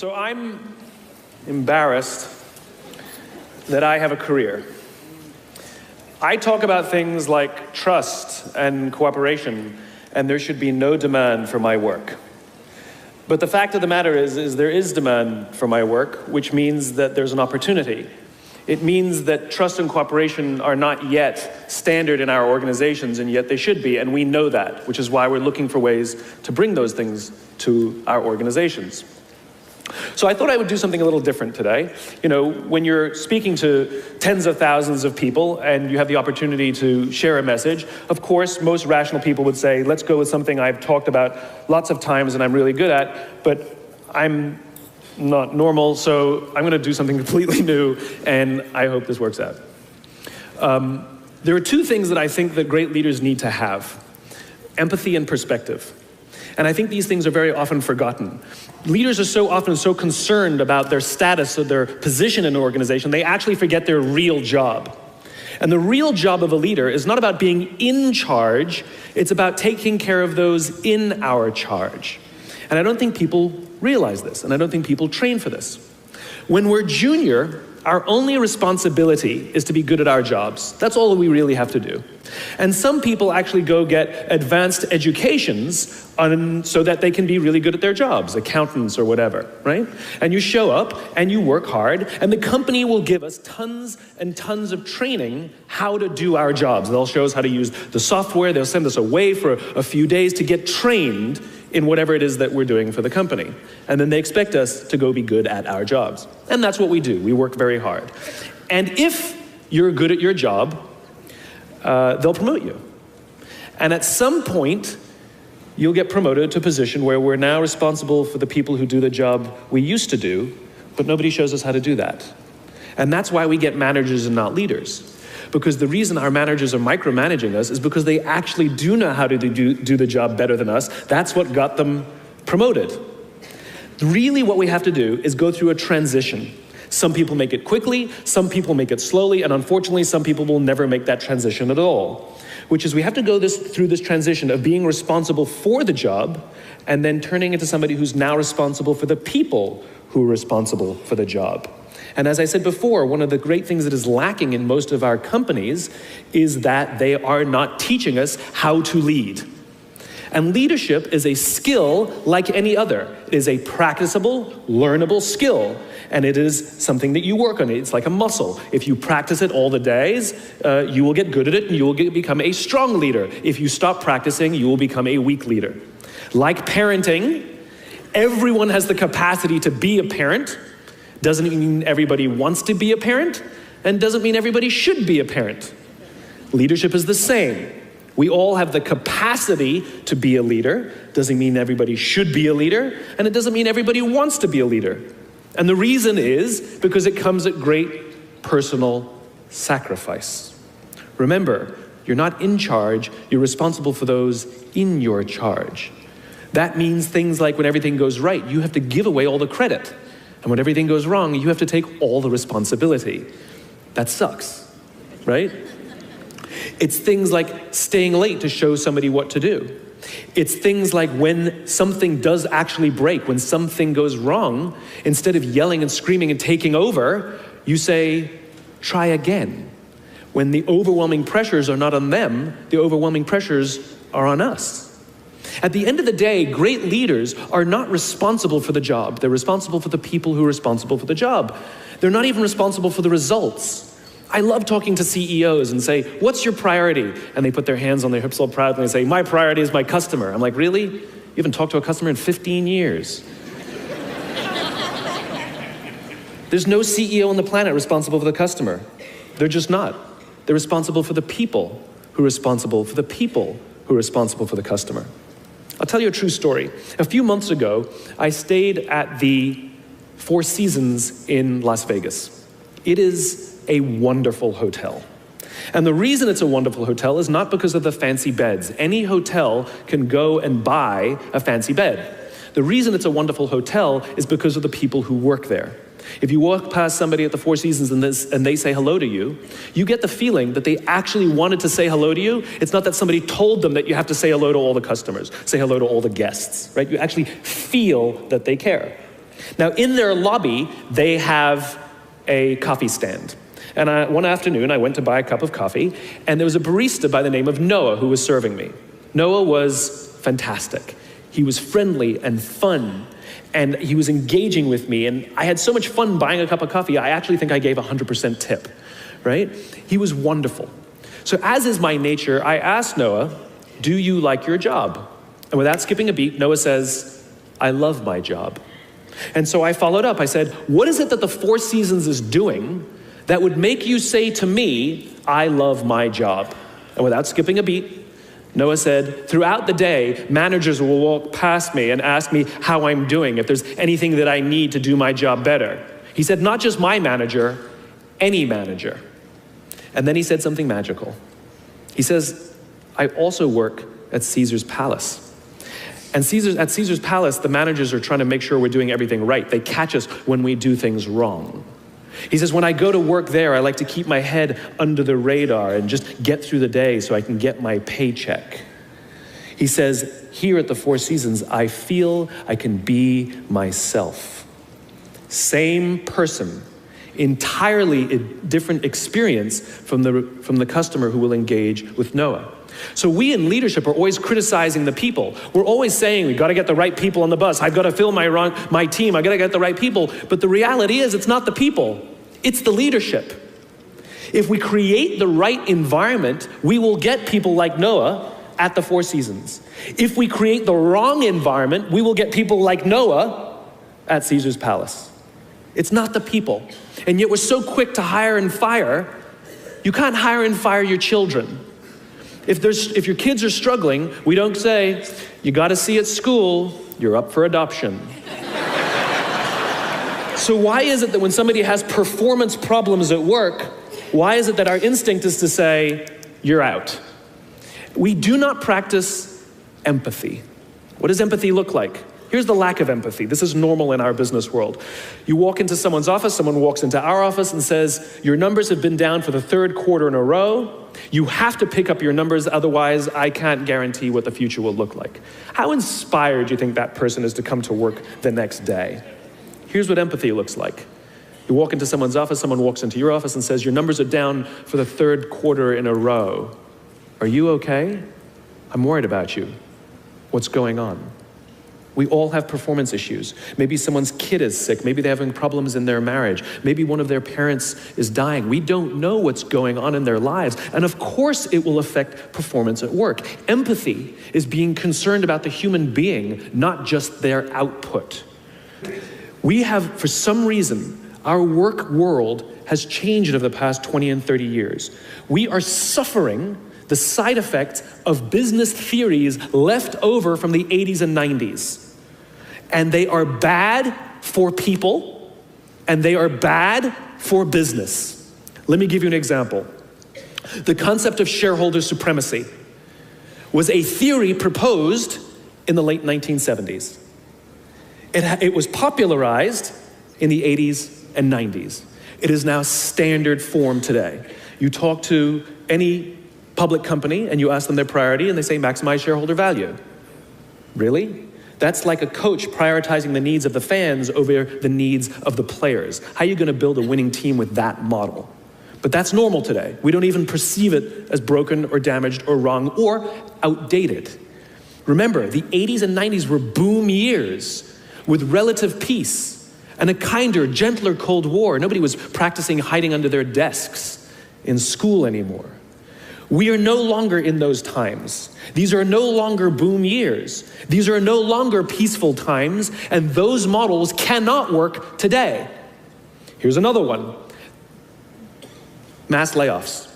So I'm embarrassed that I have a career. I talk about things like trust and cooperation, and there should be no demand for my work. But the fact of the matter is there is demand for my work, which means that there's an opportunity. It means that trust and cooperation are not yet standard in our organizations, and yet they should be, and we know that, which is why we're looking for ways to bring those things to our organizations. So I thought I would do something a little different today. You know, when you're speaking to tens of thousands of people and you have the opportunity to share a message, of course, most rational people would say, let's go with something I've talked about lots of times and I'm really good at, but I'm not normal, so I'm going to do something completely new, and I hope this works out. There are two things that I think that great leaders need to have: empathy and perspective. And I think these things are very often forgotten. Leaders are so often so concerned about their status or their position in an organization, they actually forget their real job. And the real job of a leader is not about being in charge, it's about taking care of those in our charge. And I don't think people realize this, and I don't think people train for this. When we're junior, our only responsibility is to be good at our jobs. That's all we really have to do. And some people actually go get advanced educations so that they can be really good at their jobs, accountants or whatever, right? And you show up and you work hard, and the company will give us tons and tons of training how to do our jobs. They'll show us how to use the software. They'll send us away for a few days to get trained in whatever it is that we're doing for the company. And then they expect us to go be good at our jobs. And that's what we do. We work very hard. And if you're good at your job, they'll promote you. And at some point, you'll get promoted to a position where we're now responsible for the people who do the job we used to do, but nobody shows us how to do that. And that's why we get managers and not leaders. Because the reason our managers are micromanaging us is because they actually do know how to do the job better than us. That's what got them promoted. Really what we have to do is go through a transition. Some people make it quickly, some people make it slowly, and unfortunately some people will never make that transition at all. Which is we have to go through this transition of being responsible for the job and then turning into somebody who's now responsible for the people who are responsible for the job. And as I said before, one of the great things that is lacking in most of our companies is that they are not teaching us how to lead. And leadership is a skill like any other. It is a practicable, learnable skill. And it is something that you work on. It's like a muscle. If you practice it all the days, you will get good at it and you will become a strong leader. If you stop practicing, you will become a weak leader. Like parenting, everyone has the capacity to be a parent. Doesn't mean everybody wants to be a parent, and doesn't mean everybody should be a parent. Leadership is the same. We all have the capacity to be a leader. Doesn't mean everybody should be a leader, and it doesn't mean everybody wants to be a leader. And the reason is because it comes at great personal sacrifice. Remember, you're not in charge, you're responsible for those in your charge. That means things like when everything goes right, you have to give away all the credit. And when everything goes wrong, you have to take all the responsibility. That sucks, right? It's things like staying late to show somebody what to do. It's things like when something does actually break, when something goes wrong, instead of yelling and screaming and taking over, you say, try again. When the overwhelming pressures are not on them, the overwhelming pressures are on us. At the end of the day, great leaders are not responsible for the job. They're responsible for the people who are responsible for the job. They're not even responsible for the results. I love talking to CEOs and say, what's your priority? And they put their hands on their hips all proudly and say, my priority is my customer. I'm like, really? You haven't talked to a customer in 15 years. There's no CEO on the planet responsible for the customer. They're just not. They're responsible for the people who are responsible for the people who are responsible for the customer. I'll tell you a true story. A few months ago, I stayed at the Four Seasons in Las Vegas. It is a wonderful hotel. And the reason it's a wonderful hotel is not because of the fancy beds. Any hotel can go and buy a fancy bed. The reason it's a wonderful hotel is because of the people who work there. If you walk past somebody at the Four Seasons and they say hello to you, you get the feeling that they actually wanted to say hello to you. It's not that somebody told them that you have to say hello to all the customers, say hello to all the guests, right? You actually feel that they care. Now, in their lobby, they have a coffee stand. And one afternoon, I went to buy a cup of coffee, and there was a barista by the name of Noah who was serving me. Noah was fantastic. He was friendly and fun, and he was engaging with me, and I had so much fun buying a cup of coffee, I actually think I gave 100% tip, right? He was wonderful. So as is my nature, I asked Noah, do you like your job? And without skipping a beat, Noah says, I love my job. And so I followed up. I said, what is it that the Four Seasons is doing that would make you say to me, I love my job? And without skipping a beat, Noah said, throughout the day, managers will walk past me and ask me how I'm doing, if there's anything that I need to do my job better. He said, not just my manager, any manager. And then he said something magical. He says, I also work at Caesar's Palace. And at Caesar's Palace, the managers are trying to make sure we're doing everything right. They catch us when we do things wrong. He says, when I go to work there, I like to keep my head under the radar and just get through the day so I can get my paycheck. He says, here at the Four Seasons, I feel I can be myself. Same person, entirely different experience from the customer who will engage with Noah. So we in leadership are always criticizing the people. We're always saying, we've got to get the right people on the bus. I've got to fill my team. I've got to get the right people. But the reality is, it's not the people. It's the leadership. If we create the right environment, we will get people like Noah at the Four Seasons. If we create the wrong environment, we will get people like Noah at Caesar's Palace. It's not the people. And yet we're so quick to hire and fire. You can't hire and fire your children. If your kids are struggling, we don't say, you got to see at school, you're up for adoption. So why is it that when somebody has performance problems at work, why is it that our instinct is to say, you're out? We do not practice empathy. What does empathy look like? Here's the lack of empathy. This is normal in our business world. You walk into someone's office, someone walks into our office and says, your numbers have been down for the third quarter in a row. You have to pick up your numbers, otherwise I can't guarantee what the future will look like. How inspired do you think that person is to come to work the next day? Here's what empathy looks like. You walk into someone's office, someone walks into your office and says, your numbers are down for the third quarter in a row. Are you okay? I'm worried about you. What's going on? We all have performance issues. Maybe someone's kid is sick. Maybe they're having problems in their marriage. Maybe one of their parents is dying. We don't know what's going on in their lives. And of course it will affect performance at work. Empathy is being concerned about the human being, not just their output. We have, for some reason, our work world has changed over the past 20 and 30 years. We are suffering the side effects of business theories left over from the 80s and 90s. And they are bad for people, and they are bad for business. Let me give you an example. The concept of shareholder supremacy was a theory proposed in the late 1970s. It was popularized in the 80s and 90s. It is now standard form today. You talk to any public company and you ask them their priority and they say maximize shareholder value. Really? That's like a coach prioritizing the needs of the fans over the needs of the players. How are you going to build a winning team with that model? But that's normal today. We don't even perceive it as broken or damaged or wrong or outdated. Remember, the 80s and 90s were boom years with relative peace and a kinder, gentler Cold War. Nobody was practicing hiding under their desks in school anymore. We are no longer in those times. These are no longer boom years. These are no longer peaceful times, and those models cannot work today. Here's another one. Mass layoffs.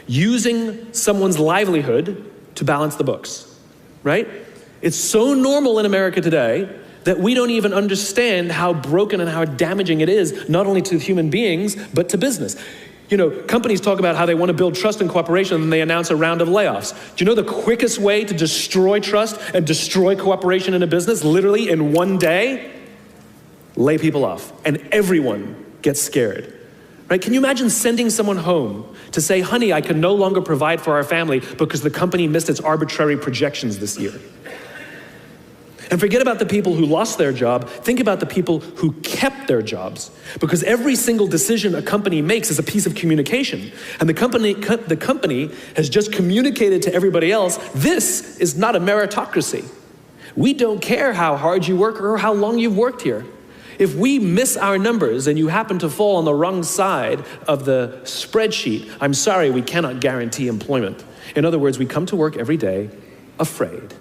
Using someone's livelihood to balance the books, right? It's so normal in America today that we don't even understand how broken and how damaging it is, not only to human beings, but to business. You know, companies talk about how they want to build trust and cooperation, and they announce a round of layoffs. Do you know the quickest way to destroy trust and destroy cooperation in a business, literally in one day? Lay people off, and everyone gets scared. Right? Can you imagine sending someone home to say, honey, I can no longer provide for our family because the company missed its arbitrary projections this year? And forget about the people who lost their job. Think about the people who kept their jobs. Because every single decision a company makes is a piece of communication. And the company has just communicated to everybody else, this is not a meritocracy. We don't care how hard you work or how long you've worked here. If we miss our numbers and you happen to fall on the wrong side of the spreadsheet, I'm sorry, we cannot guarantee employment. In other words, we come to work every day afraid.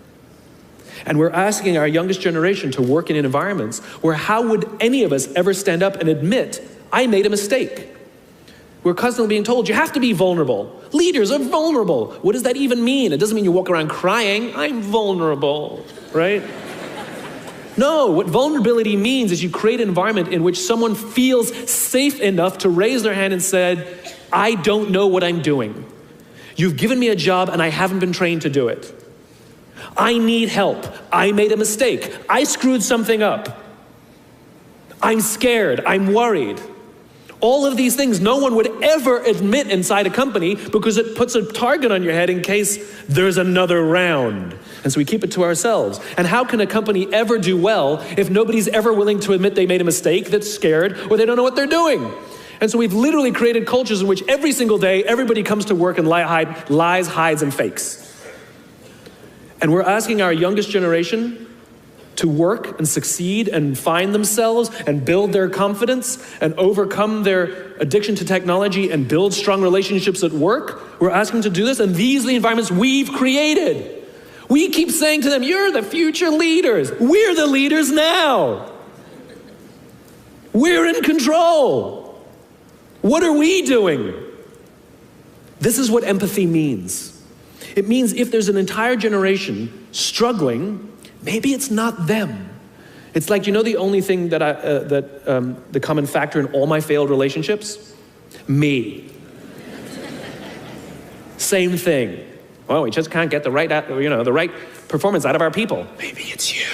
And we're asking our youngest generation to work in environments where how would any of us ever stand up and admit, I made a mistake? We're constantly being told, you have to be vulnerable. Leaders are vulnerable. What does that even mean? It doesn't mean you walk around crying, I'm vulnerable, right? No, what vulnerability means is you create an environment in which someone feels safe enough to raise their hand and said, I don't know what I'm doing. You've given me a job and I haven't been trained to do it. I need help. I made a mistake. I screwed something up. I'm scared. I'm worried. All of these things no one would ever admit inside a company because it puts a target on your head in case there's another round. And so we keep it to ourselves. And how can a company ever do well if nobody's ever willing to admit they made a mistake, that's scared, or they don't know what they're doing? And so we've literally created cultures in which every single day everybody comes to work and lies, hides, and fakes. And we're asking our youngest generation to work and succeed and find themselves and build their confidence and overcome their addiction to technology and build strong relationships at work. We're asking them to do this, and these are the environments we've created. We keep saying to them, you're the future leaders. We're the leaders now. We're in control. What are we doing? This is what empathy means. It means if there's an entire generation struggling, maybe it's not them. It's like, you know, the only thing that the common factor in all my failed relationships? Me. Same thing. Oh, we just can't get the right performance out of our people. Maybe it's you.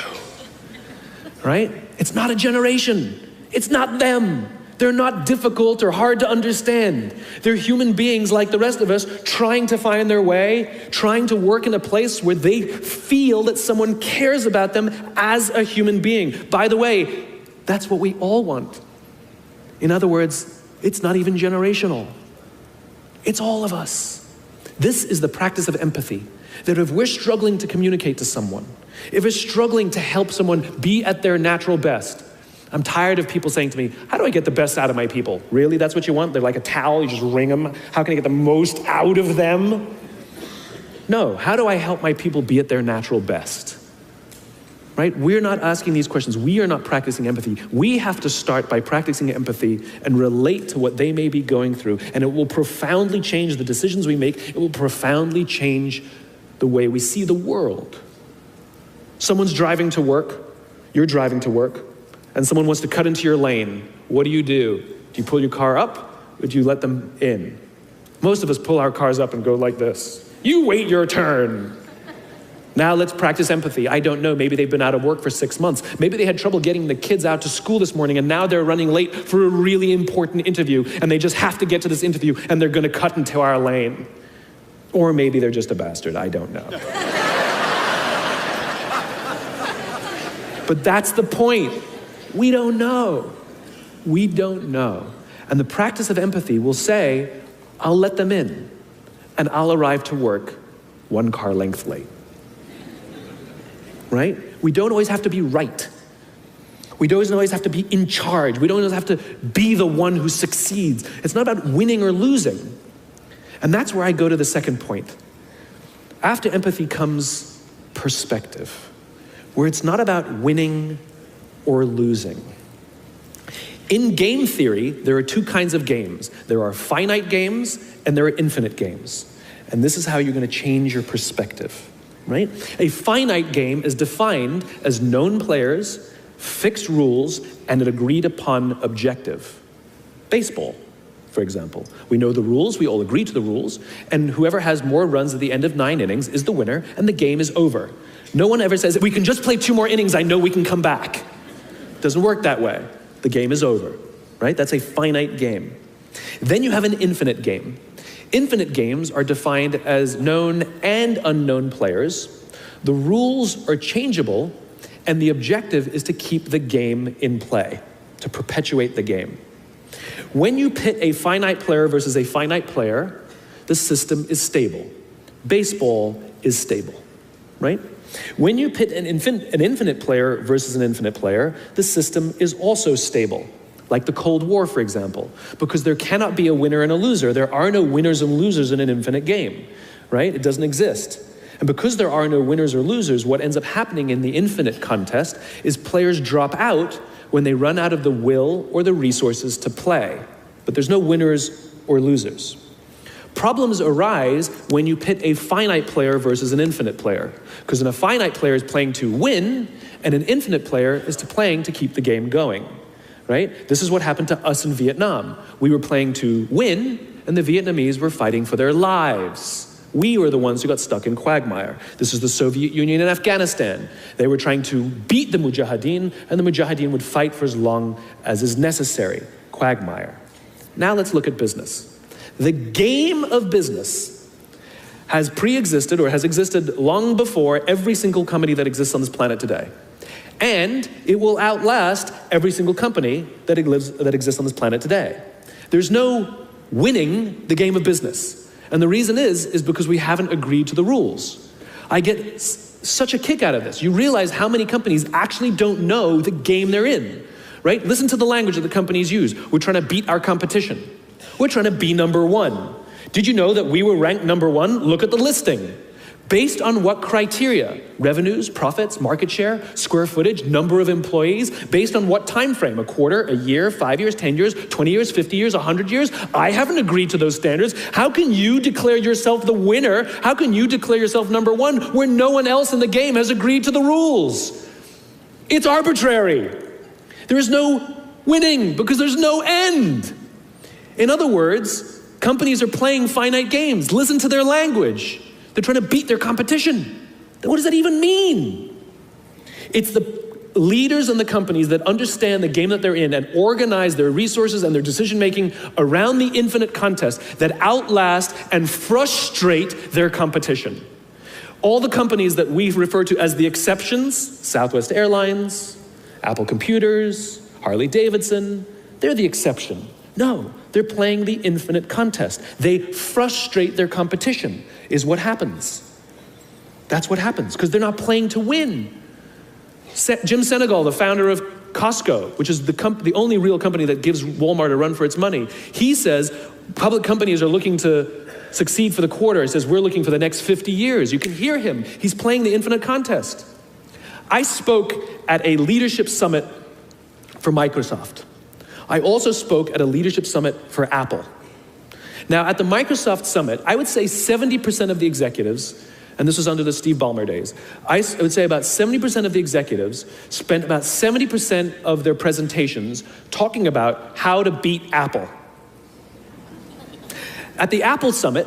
Right? It's not a generation. It's not them. They're not difficult or hard to understand. They're human beings like the rest of us, trying to find their way, trying to work in a place where they feel that someone cares about them as a human being. By the way, that's what we all want. In other words, it's not even generational. It's all of us. This is the practice of empathy. That if we're struggling to communicate to someone, if we're struggling to help someone be at their natural best, I'm tired of people saying to me, how do I get the best out of my people? Really, that's what you want? They're like a towel, you just wring them. How can I get the most out of them? No, how do I help my people be at their natural best? Right? We're not asking these questions. We are not practicing empathy. We have to start by practicing empathy and relate to what they may be going through. And it will profoundly change the decisions we make. It will profoundly change the way we see the world. Someone's driving to work. You're driving to work. And someone wants to cut into your lane. What do? Do you pull your car up, or do you let them in? Most of us pull our cars up and go like this. You wait your turn. Now let's practice empathy. I don't know, maybe they've been out of work for 6 months. Maybe they had trouble getting the kids out to school this morning, and now they're running late for a really important interview, and they just have to get to this interview, and they're gonna cut into our lane. Or maybe they're just a bastard, I don't know. But that's the point. We don't know. We don't know. And the practice of empathy will say, I'll let them in, and I'll arrive to work 1 car length late. Right? We don't always have to be right. We don't always have to be in charge. We don't always have to be the one who succeeds. It's not about winning or losing. And that's where I go to the second point. After empathy comes perspective, where it's not about winning or losing. In game theory, there are 2 kinds of games. There are finite games and there are infinite games. And this is how you're going to change your perspective, right? A finite game is defined as known players, fixed rules, and an agreed upon objective. Baseball, for example. We know the rules, we all agree to the rules, and whoever has more runs at the end of 9 innings is the winner, and the game is over. No one ever says, we can just play 2 more innings, I know we can come back. Doesn't work that way. The game is over, right? That's a finite game. Then you have an infinite game. Infinite games are defined as known and unknown players. The rules are changeable, And the objective is to keep the game in play, to perpetuate the game. When you pit a finite player versus a finite player, the system is stable. Baseball is stable, right? When you pit an infinite player versus an infinite player, the system is also stable. Like the Cold War, for example, because there cannot be a winner and a loser. There are no winners and losers in an infinite game, right? It doesn't exist. And because there are no winners or losers, what ends up happening in the infinite contest is players drop out when they run out of the will or the resources to play. But there's no winners or losers. Problems arise when you pit a finite player versus an infinite player, because a finite player is playing to win, and an infinite player is playing to keep the game going. Right? This is what happened to us in Vietnam. We were playing to win, and the Vietnamese were fighting for their lives. We were the ones who got stuck in quagmire. This is the Soviet Union and Afghanistan. They were trying to beat the Mujahideen, and the Mujahideen would fight for as long as is necessary. Quagmire. Now let's look at business. The game of business has pre-existed or has existed long before every single company that exists on this planet today. And it will outlast every single company that exists on this planet today. There's no winning the game of business. And the reason is because we haven't agreed to the rules. I get such a kick out of this. You realize how many companies actually don't know the game they're in, right? Listen to the language that the companies use. We're trying to beat our competition. We're trying to be number one. Did you know that we were ranked number one? Look at the listing. Based on what criteria? Revenues, profits, market share, square footage, number of employees, based on what time frame? A quarter, a year, 5 years, 10 years, 20 years, 50 years, 100 years? I haven't agreed to those standards. How can you declare yourself the winner? How can you declare yourself number one where no one else in the game has agreed to the rules? It's arbitrary. There is no winning because there's no end. In other words, companies are playing finite games. Listen to their language. They're trying to beat their competition. What does that even mean? It's the leaders in the companies that understand the game that they're in and organize their resources and their decision-making around the infinite contest that outlast and frustrate their competition. All the companies that we refer to as the exceptions, Southwest Airlines, Apple Computers, Harley Davidson, they're the exception. No, they're playing the infinite contest. They frustrate their competition, is what happens. That's what happens, because they're not playing to win. Jim Senegal, the founder of Costco, which is the only real company that gives Walmart a run for its money, he says public companies are looking to succeed for the quarter. He says, we're looking for the next 50 years. You can hear him. He's playing the infinite contest. I spoke at a leadership summit for Microsoft. I also spoke at a leadership summit for Apple. Now, at the Microsoft summit, I would say 70% of the executives, and this was under the Steve Ballmer days, I would say about 70% of the executives spent about 70% of their presentations talking about how to beat Apple. At the Apple summit,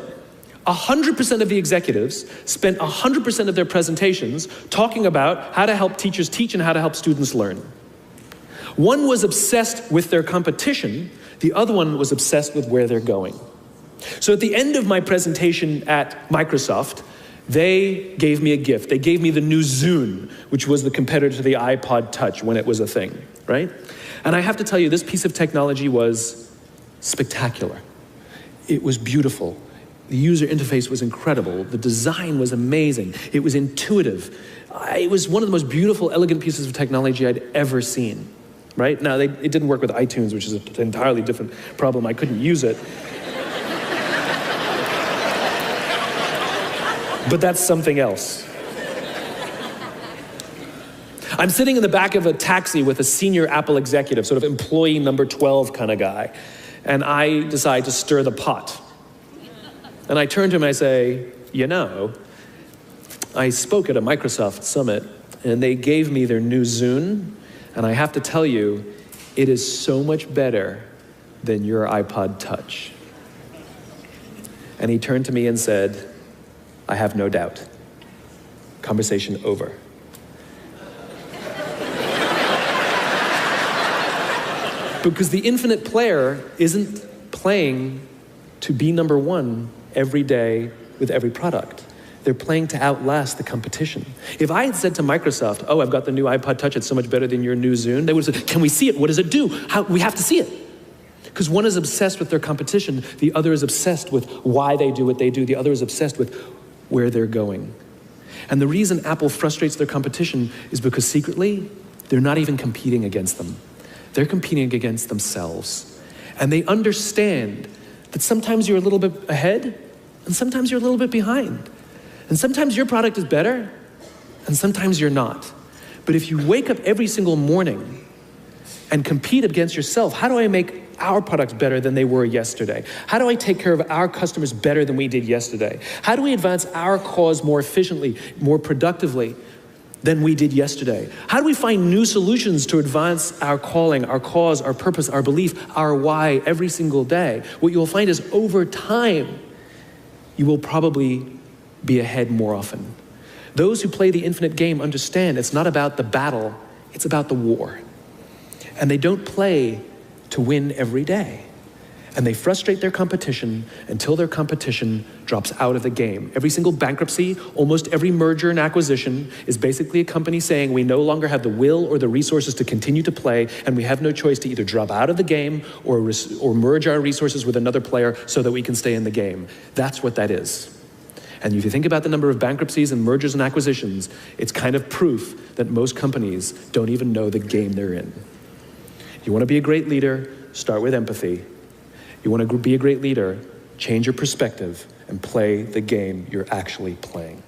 100% of the executives spent 100% of their presentations talking about how to help teachers teach and how to help students learn. One was obsessed with their competition, the other one was obsessed with where they're going. So at the end of my presentation at Microsoft, they gave me a gift. They gave me the new Zune, which was the competitor to the iPod Touch when it was a thing, right? And I have to tell you, this piece of technology was spectacular. It was beautiful. The user interface was incredible. The design was amazing. It was intuitive. It was one of the most beautiful, elegant pieces of technology I'd ever seen, right? Now, it didn't work with iTunes, which is an entirely different problem. I couldn't use it. But that's something else. I'm sitting in the back of a taxi with a senior Apple executive, sort of employee number 12 kind of guy, and I decide to stir the pot. And I turn to him and I say, you know, I spoke at a Microsoft summit and they gave me their new Zune, and I have to tell you, it is so much better than your iPod Touch. And he turned to me and said, I have no doubt. Conversation over. Because the infinite player isn't playing to be number one every day with every product. They're playing to outlast the competition. If I had said to Microsoft, oh, I've got the new iPod Touch, it's so much better than your new Zune, they would have said, can we see it? What does it do? We have to see it. Because one is obsessed with their competition, the other is obsessed with why they do what they do, the other is obsessed with where they're going. And the reason Apple frustrates their competition is because secretly, they're not even competing against them. They're competing against themselves. And they understand that sometimes you're a little bit ahead, and sometimes you're a little bit behind. And sometimes your product is better, and sometimes you're not. But if you wake up every single morning and compete against yourself, how do I make our products better than they were yesterday? How do I take care of our customers better than we did yesterday? How do we advance our cause more efficiently, more productively than we did yesterday? How do we find new solutions to advance our calling, our cause, our purpose, our belief, our why every single day? What you will find is over time, you will probably be ahead more often. Those who play the infinite game understand it's not about the battle, it's about the war. And they don't play to win every day. And they frustrate their competition until their competition drops out of the game. Every single bankruptcy, almost every merger and acquisition is basically a company saying we no longer have the will or the resources to continue to play, and we have no choice to either drop out of the game or merge our resources with another player so that we can stay in the game. That's what that is. And if you think about the number of bankruptcies and mergers and acquisitions, it's kind of proof that most companies don't even know the game they're in. You want to be a great leader, start with empathy. You want to be a great leader, change your perspective and play the game you're actually playing.